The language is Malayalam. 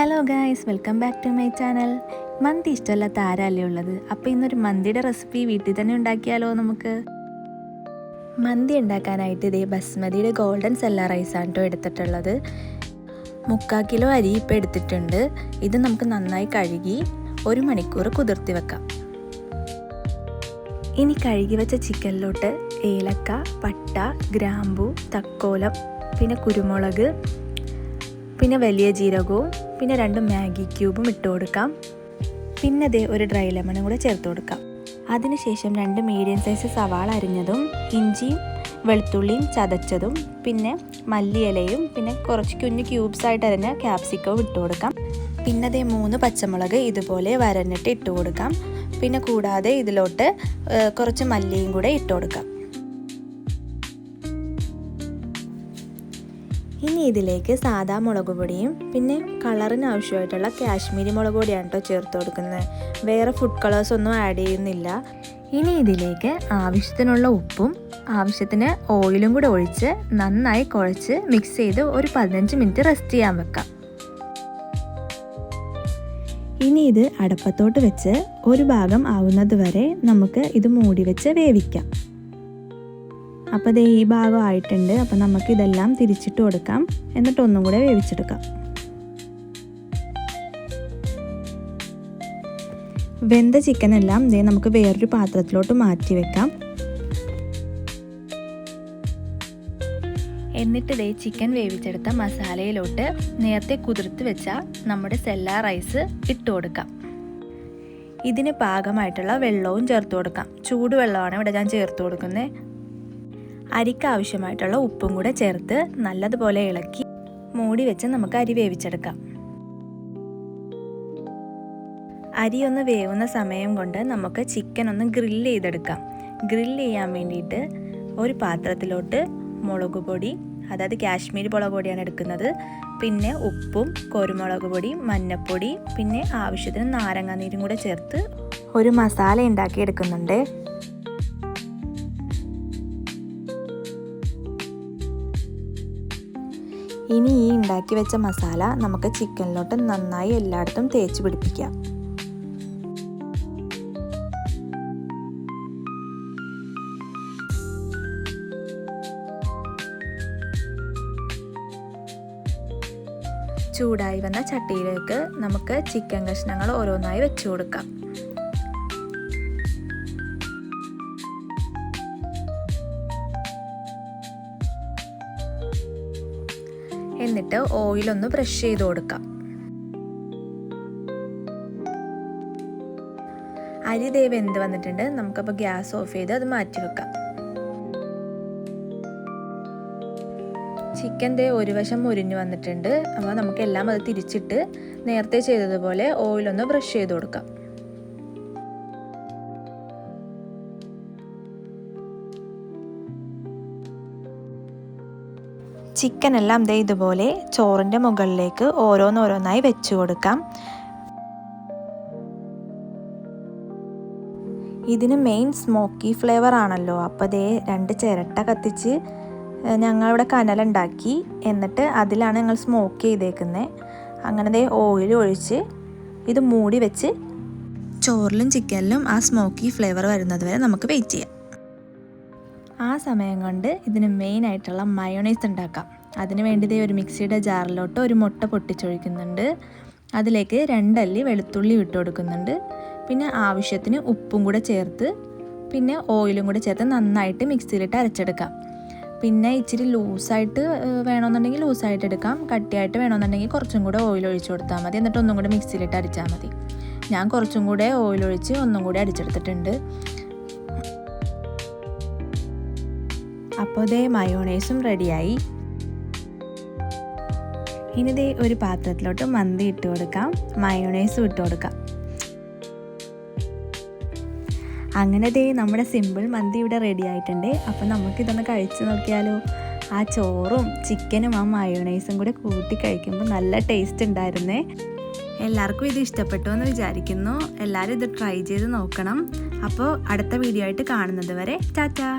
Hello guys, welcome back to my channel. മന്തി ഇഷ്ടമല്ലാത്ത ആരല്ലേ ഉള്ളത്? അപ്പോൾ ഇന്നൊരു മന്തിയുടെ റെസിപ്പി വീട്ടിൽ തന്നെ ഉണ്ടാക്കിയാലോ നമുക്ക്. മന്തി ഉണ്ടാക്കാനായിട്ട് ഇതേ ബസ്മതിയുടെ ഗോൾഡൻ സെല്ല റൈസാണ് കേട്ടോ എടുത്തിട്ടുള്ളത്. 3/4 കിലോ അരി ഇപ്പോൾ എടുത്തിട്ടുണ്ട്. ഇത് നമുക്ക് നന്നായി കഴുകി 1 മണിക്കൂർ കുതിർത്തി വെക്കാം. ഇനി കഴുകി വെച്ച ചിക്കനിലോട്ട് ഏലക്ക, പട്ട, ഗ്രാമ്പു, തക്കോലം, പിന്നെ കുരുമുളക്, പിന്നെ വലിയ ജീരകവും, പിന്നെ 2 മാഗി ക്യൂബും ഇട്ട് കൊടുക്കാം. പിന്നെ ദേ ഒരു ഡ്രൈ ലെമണും കൂടെ ചേർത്ത് കൊടുക്കാം. അതിനുശേഷം 2 മീഡിയം സൈസ് സവാള അരിഞ്ഞതും, ഇഞ്ചിയും വെളുത്തുള്ളിയും ചതച്ചതും, പിന്നെ മല്ലിയിലയും, പിന്നെ കുറച്ച് കുഞ്ഞ് ക്യൂബ്സ് ആയിട്ട് അരിഞ്ഞ ക്യാപ്സിക്കവും ഇട്ട് കൊടുക്കാം. പിന്നെ ദേ 3 പച്ചമുളക് ഇതുപോലെ വരഞ്ഞിട്ട് ഇട്ട് കൊടുക്കാം. പിന്നെ കൂടാതെ ഇതിലോട്ട് കുറച്ച് മല്ലിയും കൂടെ ഇട്ട് കൊടുക്കാം. ഇനി ഇതിലേക്ക് സാദാ മുളക് പൊടിയും പിന്നെ കളറിന് ആവശ്യമായിട്ടുള്ള കാശ്മീരി മുളക് പൊടിയാണ് കേട്ടോ ചേർത്ത് കൊടുക്കുന്നത്. വേറെ ഫുഡ് കളേഴ്സ് ഒന്നും ആഡ് ചെയ്യുന്നില്ല. ഇനി ഇതിലേക്ക് ആവശ്യത്തിനുള്ള ഉപ്പും ആവശ്യത്തിന് ഓയിലും കൂടെ ഒഴിച്ച് നന്നായി കുഴച്ച് മിക്സ് ചെയ്ത് ഒരു 15 മിനിറ്റ് റെസ്റ്റ് ചെയ്യാൻ വെക്കാം. ഇനി ഇത് അടപ്പത്തോട്ട് വെച്ച് ഒരു ഭാഗം ആവുന്നത് വരെ നമുക്ക് ഇത് മൂടി വെച്ച് വേവിക്കാം. അപ്പോൾ ദേ ഈ ഭാഗം ആയിട്ടുണ്ട്. അപ്പോൾ നമുക്കിതെല്ലാം തിരിച്ചിട്ട് കൊടുക്കാം. എന്നിട്ട് ഒന്നും കൂടെ വേവിച്ചെടുക്കാം. വെന്ത ചിക്കനെല്ലാം ദേ നമുക്ക് വേറൊരു പാത്രത്തിലോട്ട് മാറ്റി വെക്കാം. എന്നിട്ട് ദേ ചിക്കൻ വേവിച്ചെടുത്ത മസാലയിലോട്ട് നേരത്തെ കുതിർത്ത് വെച്ച നമ്മുടെ സെല്ല റൈസ് ഇട്ട് കൊടുക്കാം. ഇതിന് പാകമായിട്ടുള്ള വെള്ളവും ചേർത്ത് കൊടുക്കാം. ചൂടുവെള്ളമാണ് ഇവിടെ ഞാൻ ചേർത്ത് കൊടുക്കുന്നത്. അരിക്ക് ആവശ്യമായിട്ടുള്ള ഉപ്പും കൂടെ ചേർത്ത് നല്ലതുപോലെ ഇളക്കി മൂടി വെച്ച് നമുക്ക് അരി വേവിച്ചെടുക്കാം. അരി ഒന്ന് വേവുന്ന സമയം കൊണ്ട് നമുക്ക് ചിക്കൻ ഒന്ന് ഗ്രില്ല് ചെയ്തെടുക്കാം. ഗ്രില്ല് ചെയ്യാൻ വേണ്ടിയിട്ട് ഒരു പാത്രത്തിലോട്ട് മുളക് പൊടി, അതായത് കാശ്മീരി മുളക് പൊടിയാണ് എടുക്കുന്നത്, പിന്നെ ഉപ്പും കുരുമുളക് പൊടി, മഞ്ഞൾപ്പൊടി, പിന്നെ ആവശ്യത്തിന് നാരങ്ങാനീരും കൂടെ ചേർത്ത് ഒരു മസാല ഉണ്ടാക്കി എടുക്കുന്നുണ്ട്. ഇനി ഈ ഉണ്ടാക്കി വെച്ച മസാല നമുക്ക് ചിക്കനിലോട്ട് നന്നായി എല്ലായിടത്തും തേച്ച് പിടിപ്പിക്കാം. ചൂടായി വന്ന ചട്ടിയിലേക്ക് നമുക്ക് ചിക്കൻ കഷ്ണങ്ങൾ ഓരോന്നായി വെച്ചു കൊടുക്കാം. എന്നിട്ട് ഓയിലൊന്ന് ബ്രഷ് ചെയ്ത് കൊടുക്കാം. അരി ദേ വെന്ത് വന്നിട്ടുണ്ട്. നമുക്കപ്പോൾ ഗ്യാസ് ഓഫ് ചെയ്ത് അത് മാറ്റി വെക്കാം. ചിക്കൻ ദേ ഒരു വശം മുരിഞ്ഞു വന്നിട്ടുണ്ട്. അപ്പോൾ നമുക്കെല്ലാം അത് തിരിച്ചിട്ട് നേരത്തെ ചെയ്തതുപോലെ ഓയിലൊന്ന് ബ്രഷ് ചെയ്ത് കൊടുക്കാം. ചിക്കൻ എല്ലാം ദേ ഇതുപോലെ ചോറിൻ്റെ മുകളിലേക്ക് ഓരോന്നോരോന്നായി വെച്ച് കൊടുക്കാം. ഇതിന് മെയിൻ സ്മോക്കി ഫ്ലേവർ ആണല്ലോ. അപ്പോൾ ദേ 2 ചിരട്ട കത്തിച്ച് ഞങ്ങളിവിടെ കനലുണ്ടാക്കി. എന്നിട്ട് അതിലാണ് ഞങ്ങൾ സ്മോക്ക് ചെയ്തേക്കുന്നത്. അങ്ങനെ ദേ ഓയിൽ ഒഴിച്ച് ഇത് മൂടി വെച്ച് ചോറിലും ചിക്കനിലും ആ സ്മോക്കി ഫ്ലേവർ വരുന്നത് വരെ നമുക്ക് വെയിറ്റ് ചെയ്യാം. ആ സമയം കൊണ്ട് ഇതിന് മെയിൻ ആയിട്ടുള്ള മയോണൈസ് ഉണ്ടാക്കാം. അതിന് വേണ്ടി ഒരു മിക്സിയുടെ ജാറിലോട്ട് ഒരു മുട്ട പൊട്ടിച്ചൊഴിക്കുന്നുണ്ട്. അതിലേക്ക് 2 അല്ലി വെളുത്തുള്ളി ഇട്ട് കൊടുക്കുന്നുണ്ട്. പിന്നെ ആവശ്യത്തിന് ഉപ്പും കൂടെ ചേർത്ത് പിന്നെ ഓയിലും കൂടെ ചേർത്ത് നന്നായിട്ട് മിക്സിയിലിട്ട് അരച്ചെടുക്കാം. പിന്നെ ഇച്ചിരി ലൂസായിട്ട് വേണമെന്നുണ്ടെങ്കിൽ ലൂസായിട്ട് എടുക്കാം. കട്ടിയായിട്ട് വേണമെന്നുണ്ടെങ്കിൽ കുറച്ചും കൂടെ ഓയിൽ ഒഴിച്ച് കൊടുത്താൽ മതി. എന്നിട്ട് ഒന്നും കൂടെ മിക്സിയിലിട്ട് അരച്ചാൽ മതി. ഞാൻ കുറച്ചും കൂടെ ഓയിൽ ഒഴിച്ച് ഒന്നും കൂടെ അടിച്ചെടുത്തിട്ടുണ്ട്. അപ്പോൾ ദേ മയോണൈസും റെഡിയായി. ഇനി ദേ ഒരു പാത്രത്തിലോട്ട് മന്തി ഇട്ട് കൊടുക്കാം. മയോണൈസും ഇട്ട് കൊടുക്കാം. അങ്ങനെ ദേ നമ്മുടെ സിമ്പിൾ മന്തി ഇവിടെ റെഡി ആയിട്ടുണ്ട്. അപ്പോൾ നമുക്കിതൊന്ന് കഴിച്ച് നോക്കിയാലോ. ആ ചോറും ചിക്കനും ആ മയോണൈസും കൂടെ കൂട്ടി കഴിക്കുമ്പോൾ നല്ല ടേസ്റ്റ് ഉണ്ടായിരുന്നേ. എല്ലാവർക്കും ഇത് ഇഷ്ടപ്പെട്ടു എന്ന് വിചാരിക്കുന്നു. എല്ലാവരും ഇത് ട്രൈ ചെയ്ത് നോക്കണം. അപ്പോൾ അടുത്ത വീഡിയോ ആയിട്ട് കാണുന്നത് വരെ ടാറ്റാ.